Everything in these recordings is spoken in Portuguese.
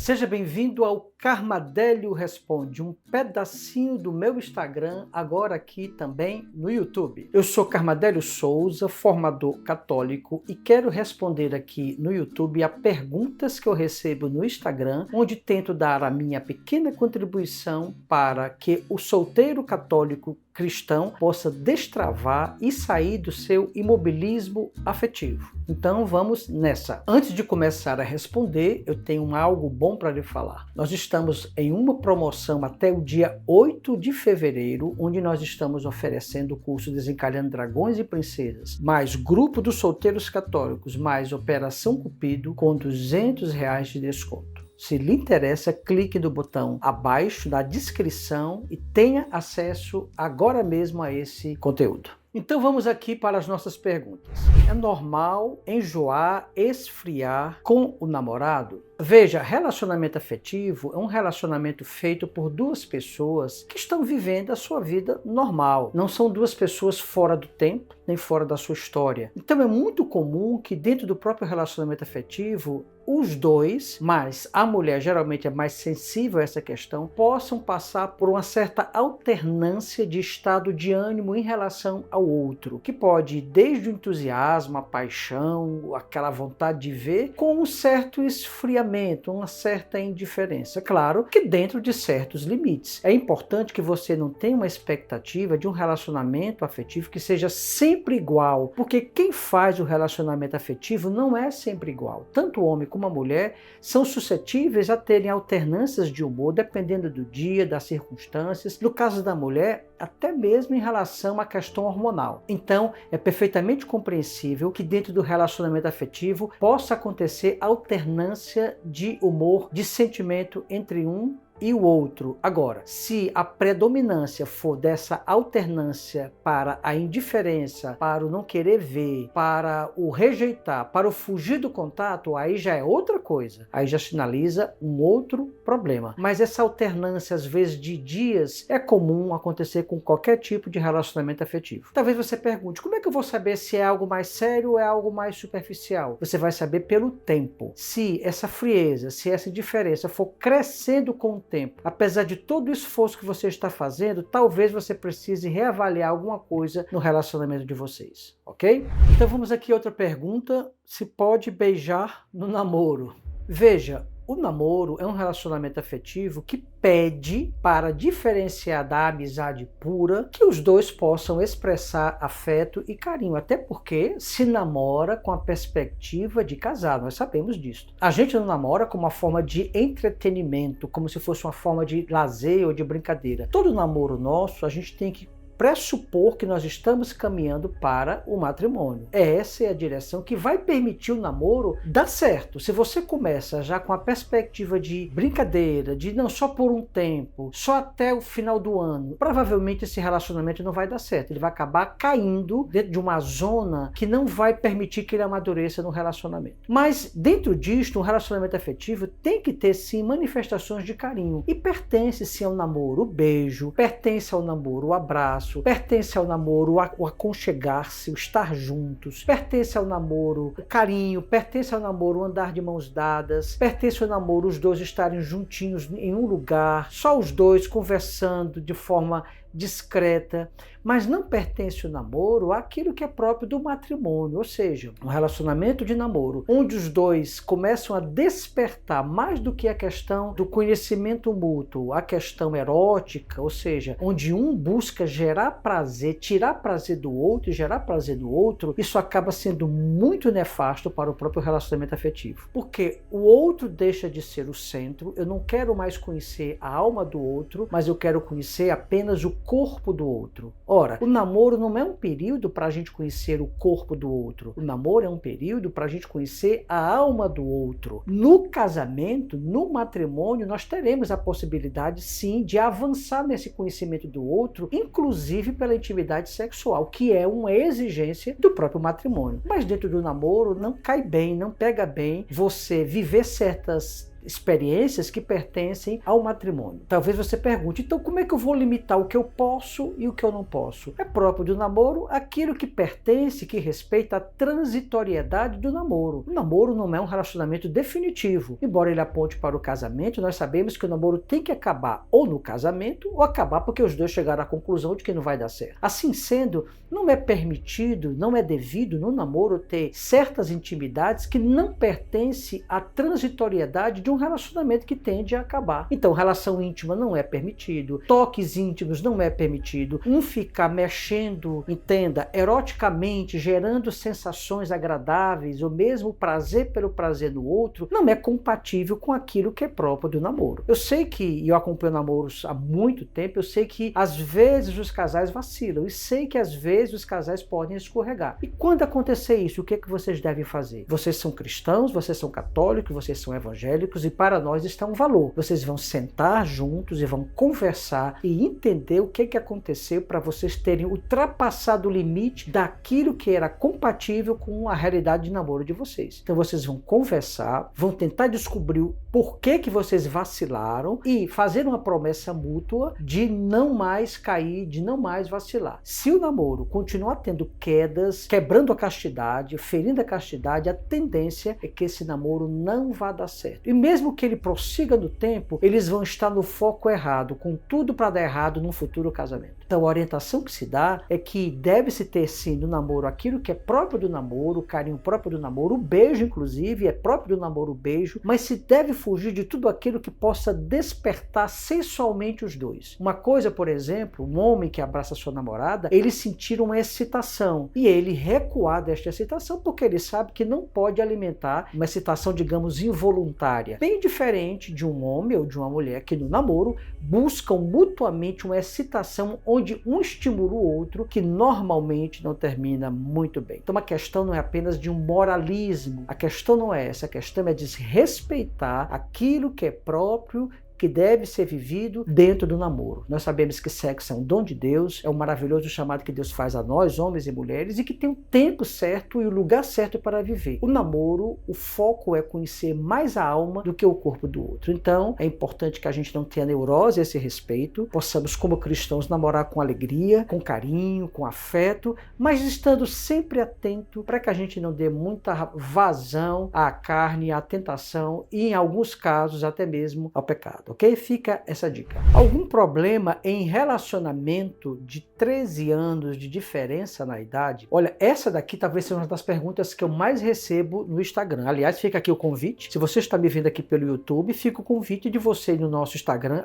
Seja bem-vindo ao Carmadélio Responde, um pedacinho do meu Instagram, agora aqui também no YouTube. Eu sou Carmadélio Souza, formador católico, e quero responder aqui no YouTube a perguntas que eu recebo no Instagram, onde tento dar a minha pequena contribuição para que o solteiro católico cristão possa destravar e sair do seu imobilismo afetivo. Então vamos nessa. Antes de começar a responder, eu tenho algo bom para lhe falar. Nós estamos em uma promoção até o dia 8 de fevereiro, onde nós estamos oferecendo o curso Desencalhando Dragões e Princesas, mais grupo dos solteiros católicos, mais Operação Cupido, com R$200 de desconto. Se lhe interessa, clique no botão abaixo da descrição e tenha acesso agora mesmo a esse conteúdo. Então vamos aqui para as nossas perguntas. É normal enjoar, esfriar com o namorado? Veja, relacionamento afetivo é um relacionamento feito por duas pessoas que estão vivendo a sua vida normal. Não são duas pessoas fora do tempo, nem fora da sua história. Então é muito comum que dentro do próprio relacionamento afetivo, os dois, mas a mulher geralmente é mais sensível a essa questão, possam passar por uma certa alternância de estado de ânimo em relação ao outro, que pode ir desde o entusiasmo, a paixão, aquela vontade de ver, com um certo esfriamento, uma certa indiferença. Claro que dentro de certos limites. É importante que você não tenha uma expectativa de um relacionamento afetivo que seja sempre igual, porque quem faz o relacionamento afetivo não é sempre igual. Tanto o homem como a mulher são suscetíveis a terem alternâncias de humor dependendo do dia, das circunstâncias. No caso da mulher, até mesmo em relação à questão hormonal. Então, é perfeitamente compreensível que dentro do relacionamento afetivo possa acontecer alternância de humor, de sentimento entre um e o outro. Agora, se a predominância for dessa alternância para a indiferença, para o não querer ver, para o rejeitar, para o fugir do contato, aí já é outra coisa. Aí já sinaliza um outro problema. Mas essa alternância, às vezes de dias, é comum acontecer com qualquer tipo de relacionamento afetivo. Talvez você pergunte, como é que eu vou saber se é algo mais sério ou é algo mais superficial? Você vai saber pelo tempo. Se essa frieza, se essa indiferença for crescendo com o tempo, apesar de todo o esforço que você está fazendo, talvez você precise reavaliar alguma coisa no relacionamento de vocês, ok? Então vamos aqui a outra pergunta, se pode beijar no namoro? Veja, o namoro é um relacionamento afetivo que pede, para diferenciar da amizade pura, que os dois possam expressar afeto e carinho, até porque se namora com a perspectiva de casar, nós sabemos disso. A gente não namora como uma forma de entretenimento, como se fosse uma forma de lazer ou de brincadeira. Todo namoro nosso, a gente tem que pressupor que nós estamos caminhando para o matrimônio. Essa é a direção que vai permitir o namoro dar certo. Se você começa já com a perspectiva de brincadeira, de não só por um tempo, só até o final do ano, provavelmente esse relacionamento não vai dar certo. Ele vai acabar caindo dentro de uma zona que não vai permitir que ele amadureça no relacionamento. Mas dentro disto, um relacionamento afetivo tem que ter sim manifestações de carinho. E pertence sim ao namoro o beijo, pertence ao namoro o abraço, pertence ao namoro o aconchegar-se, o estar juntos, pertence ao namoro o carinho, pertence ao namoro o andar de mãos dadas, pertence ao namoro os dois estarem juntinhos em um lugar, só os dois conversando de forma discreta, mas não pertence o namoro àquilo que é próprio do matrimônio, ou seja, um relacionamento de namoro, onde os dois começam a despertar mais do que a questão do conhecimento mútuo, a questão erótica, ou seja, onde um busca gerar prazer, tirar prazer do outro e gerar prazer do outro, isso acaba sendo muito nefasto para o próprio relacionamento afetivo, porque o outro deixa de ser o centro, eu não quero mais conhecer a alma do outro, mas eu quero conhecer apenas o corpo do outro. Ora, o namoro não é um período para a gente conhecer o corpo do outro. O namoro é um período para a gente conhecer a alma do outro. No casamento, no matrimônio, nós teremos a possibilidade, sim, de avançar nesse conhecimento do outro, inclusive pela intimidade sexual, que é uma exigência do próprio matrimônio. Mas dentro do namoro, não cai bem, não pega bem você viver certas experiências que pertencem ao matrimônio. Talvez você pergunte, então como é que eu vou limitar o que eu posso e o que eu não posso? É próprio do namoro aquilo que pertence, que respeita a transitoriedade do namoro. O namoro não é um relacionamento definitivo. Embora ele aponte para o casamento, nós sabemos que o namoro tem que acabar ou no casamento ou acabar porque os dois chegaram à conclusão de que não vai dar certo. Assim sendo, não é permitido, não é devido no namoro ter certas intimidades que não pertencem à transitoriedade de um relacionamento que tende a acabar. Então, relação íntima não é permitido, toques íntimos não é permitido, um ficar mexendo, entenda, eroticamente, gerando sensações agradáveis, ou mesmo prazer pelo prazer no outro, não é compatível com aquilo que é próprio do namoro. Eu sei que, e eu acompanho namoros há muito tempo, eu sei que às vezes os casais vacilam, e sei que às vezes os casais podem escorregar. E quando acontecer isso, o que é que vocês devem fazer? Vocês são cristãos, vocês são católicos, vocês são evangélicos, e para nós está um valor. Vocês vão sentar juntos e vão conversar e entender o que é que aconteceu para vocês terem ultrapassado o limite daquilo que era compatível com a realidade de namoro de vocês. Então vocês vão conversar, vão tentar descobrir o porquê que vocês vacilaram e fazer uma promessa mútua de não mais cair, de não mais vacilar. Se o namoro continuar tendo quedas, quebrando a castidade, ferindo a castidade, a tendência é que esse namoro não vá dar certo. E mesmo que ele prossiga no tempo, eles vão estar no foco errado, com tudo para dar errado num futuro casamento. Então a orientação que se dá é que deve-se ter sim no namoro aquilo que é próprio do namoro, o carinho próprio do namoro, o beijo inclusive é próprio do namoro, o beijo, mas se deve fugir de tudo aquilo que possa despertar sensualmente os dois. Uma coisa, por exemplo, um homem que abraça sua namorada, ele sentir uma excitação e ele recuar desta excitação porque ele sabe que não pode alimentar uma excitação, digamos, involuntária. Bem diferente de um homem ou de uma mulher que no namoro buscam mutuamente uma excitação onde um estimula o outro, que normalmente não termina muito bem. Então a questão não é apenas de um moralismo, a questão não é essa, a questão é de se respeitar aquilo que é próprio, que deve ser vivido dentro do namoro. Nós sabemos que sexo é um dom de Deus, é um maravilhoso chamado que Deus faz a nós, homens e mulheres, e que tem o tempo certo e o lugar certo para viver. O namoro, o foco é conhecer mais a alma do que o corpo do outro. Então, é importante que a gente não tenha neurose a esse respeito, possamos, como cristãos, namorar com alegria, com carinho, com afeto, mas estando sempre atento para que a gente não dê muita vazão à carne, à tentação e, em alguns casos, até mesmo ao pecado. Ok? Fica essa dica. Algum problema em relacionamento de 13 anos de diferença na idade? Olha, essa daqui talvez seja uma das perguntas que eu mais recebo no Instagram. Aliás, fica aqui o convite. Se você está me vendo aqui pelo YouTube, fica o convite de você ir no nosso Instagram,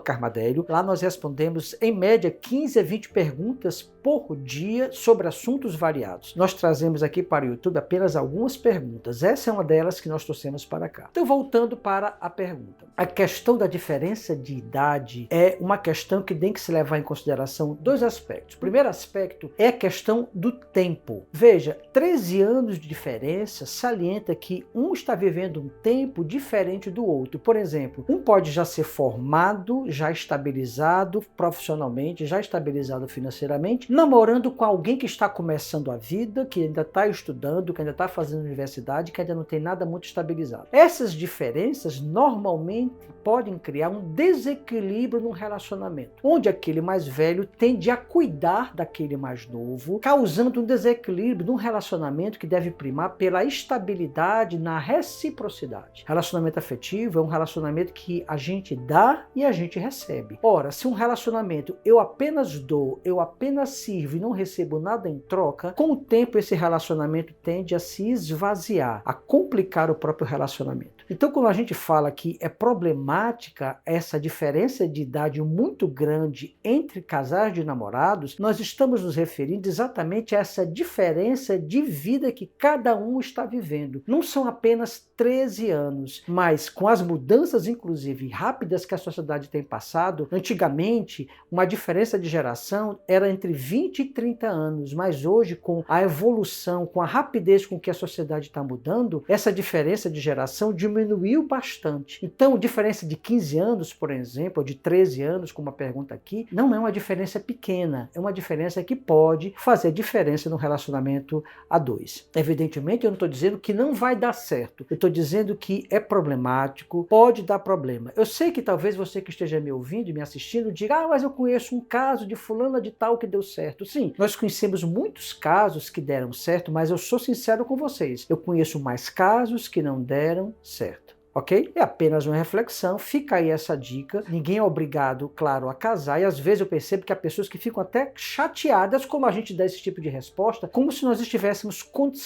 @Carmadélio. Lá nós respondemos, em média, 15 a 20 perguntas por dia sobre assuntos variados. Nós trazemos aqui para o YouTube apenas algumas perguntas. Essa é uma delas que nós trouxemos para cá. Então, voltando para a pergunta. A questão da diferença de idade é uma questão que tem que se levar em consideração dois aspectos. O primeiro aspecto é a questão do tempo. Veja, 13 anos de diferença salienta que um está vivendo um tempo diferente do outro. Por exemplo, um pode já ser formado, já estabilizado profissionalmente, já estabilizado financeiramente, namorando com alguém que está começando a vida, que ainda está estudando, que ainda está fazendo universidade, que ainda não tem nada muito estabilizado. Essas diferenças normalmente podem criar um desequilíbrio no relacionamento, onde aquele mais velho tende a cuidar daquele mais novo, causando um desequilíbrio num relacionamento que deve primar pela estabilidade na reciprocidade. Relacionamento afetivo é um relacionamento que a gente dá e a gente recebe. Ora, se um relacionamento eu apenas dou, eu apenas sirvo e não recebo nada em troca, com o tempo esse relacionamento tende a se esvaziar, a complicar o próprio relacionamento. Então, quando a gente fala que é problemática essa diferença de idade muito grande entre casais de namorados, nós estamos nos referindo exatamente a essa diferença de vida que cada um está vivendo. Não são apenas 13 anos, mas com as mudanças, inclusive, rápidas que a sociedade tem passado, antigamente, uma diferença de geração era entre 20 e 30 anos, mas hoje, com a evolução, com a rapidez com que a sociedade está mudando, essa diferença de geração diminuiu diminuiu bastante. Então, diferença de 15 anos, por exemplo, ou de 13 anos, como a pergunta aqui, não é uma diferença pequena, é uma diferença que pode fazer diferença no relacionamento a dois. Evidentemente, eu não estou dizendo que não vai dar certo, eu estou dizendo que é problemático, pode dar problema. Eu sei que talvez você que esteja me ouvindo e me assistindo diga, mas eu conheço um caso de fulana de tal que deu certo. Sim, nós conhecemos muitos casos que deram certo, mas eu sou sincero com vocês, eu conheço mais casos que não deram certo. Ok? É apenas uma reflexão, fica aí essa dica. Ninguém é obrigado, claro, a casar, e às vezes eu percebo que há pessoas que ficam até chateadas como a gente dá esse tipo de resposta, como se nós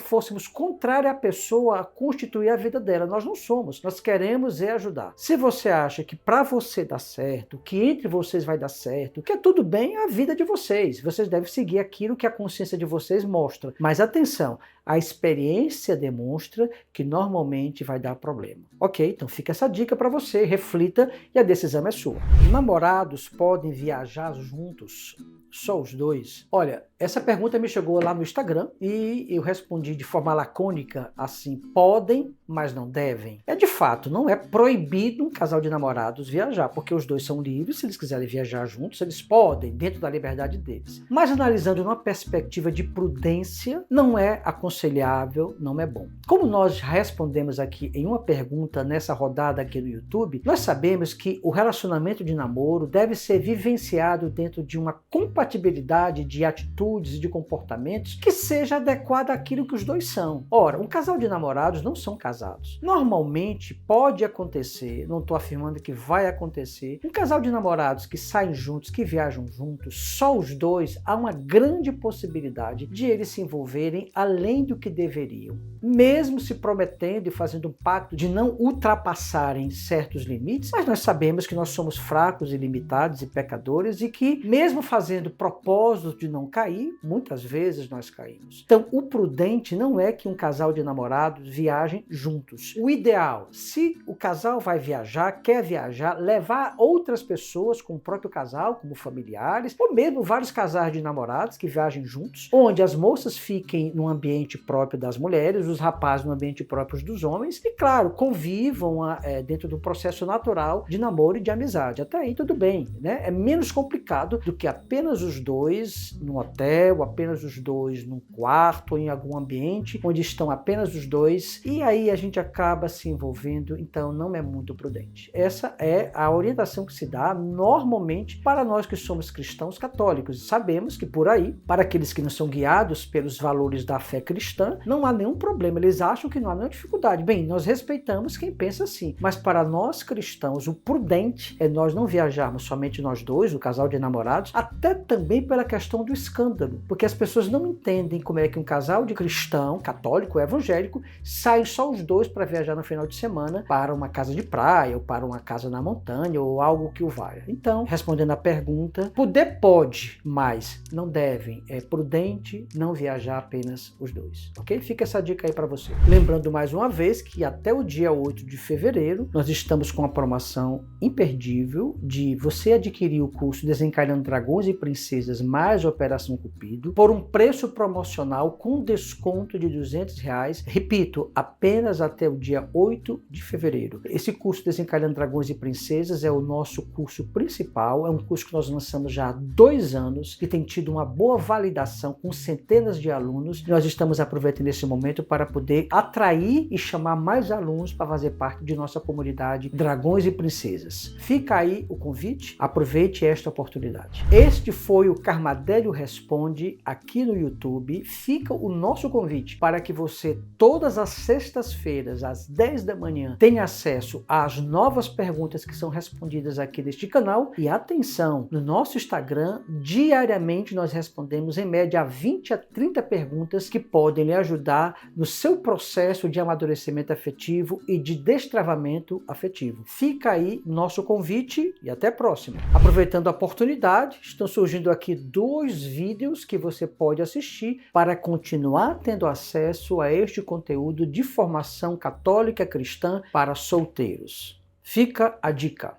fôssemos contrária à pessoa a constituir a vida dela. Nós não somos, nós queremos ajudar. Se você acha que para você dar certo, que entre vocês vai dar certo, que é tudo bem, é a vida de vocês. Vocês devem seguir aquilo que a consciência de vocês mostra. Mas atenção, a experiência demonstra que normalmente vai dar problema. Ok, então fica essa dica para você, reflita e a decisão é sua. Namorados podem viajar juntos? Só os dois? Olha, essa pergunta me chegou lá no Instagram e eu respondi de forma lacônica assim, podem, mas não devem. É de fato, não é proibido um casal de namorados viajar, porque os dois são livres, se eles quiserem viajar juntos, eles podem, dentro da liberdade deles. Mas analisando numa perspectiva de prudência, não é aconselhável, não é bom. Como nós respondemos aqui em uma pergunta nessa rodada aqui no YouTube, nós sabemos que o relacionamento de namoro deve ser vivenciado dentro de uma compatibilidade de atitudes e de comportamentos que seja adequada àquilo que os dois são. Ora, um casal de namorados não são casados. Normalmente pode acontecer, não estou afirmando que vai acontecer, um casal de namorados que saem juntos, que viajam juntos, só os dois, há uma grande possibilidade de eles se envolverem além do que deveriam. Mesmo se prometendo e fazendo um pacto de não ultrapassarem certos limites, mas nós sabemos que nós somos fracos e limitados e pecadores e que, mesmo fazendo propósitos de não cair, muitas vezes nós caímos. Então, o prudente não é que um casal de namorados viajem juntos. O ideal, se o casal vai viajar, quer viajar, levar outras pessoas com o próprio casal, como familiares, ou mesmo vários casais de namorados que viajem juntos, onde as moças fiquem no ambiente próprio das mulheres, os rapazes no ambiente próprio dos homens, e claro, convivam dentro do processo natural de namoro e de amizade. Até aí tudo bem, né? É menos complicado do que apenas os dois no hotel, apenas os dois num quarto, ou em algum ambiente onde estão apenas os dois, e aí a gente acaba se envolvendo, então não é muito prudente. Essa é a orientação que se dá normalmente para nós que somos cristãos católicos. Sabemos que por aí, para aqueles que não são guiados pelos valores da fé cristã, não há nenhum problema, eles acham que não há nenhuma dificuldade. Bem, nós respeitamos quem pensa assim, mas para nós cristãos, o prudente é nós não viajarmos somente nós dois, o casal de namorados, até também pela questão do escândalo, porque as pessoas não entendem como é que um casal de cristão, católico, evangélico, sai só os dois para viajar no final de semana para uma casa de praia, ou para uma casa na montanha, ou algo que o valha. Então, respondendo à pergunta, poder pode, mas não devem. É prudente não viajar apenas os dois, ok? Fica essa dica aí para você. Lembrando mais uma vez que até o dia 8 de fevereiro, nós estamos com uma promoção imperdível de você adquirir o curso Desencalhando Dragões e Princesas mais Operação Cupido por um preço promocional com desconto de R$200. Repito, apenas até o dia 8 de fevereiro. Esse curso Desencalhando Dragões e Princesas é o nosso curso principal, é um curso que nós lançamos já há 2 anos, que tem tido uma boa validação com centenas de alunos. Nós estamos aproveitando esse momento para poder atrair e chamar mais alunos para fazer parte de nossa comunidade Dragões e Princesas. Fica aí o convite, aproveite esta oportunidade. Este foi o Carmadélio Responde aqui no YouTube. Fica o nosso convite para que você, todas as sextas-feiras, às 10 da manhã, tenha acesso às novas perguntas que são respondidas aqui neste canal. E atenção, no nosso Instagram, diariamente nós respondemos em média 20 a 30 perguntas que podem lhe ajudar no seu processo de amadurecimento afetivo e de destravamento afetivo. Fica aí nosso convite e até a próxima. Aproveitando a oportunidade, estão surgindo aqui 2 vídeos que você pode assistir para continuar tendo acesso a este conteúdo de formação católica cristã para solteiros. Fica a dica.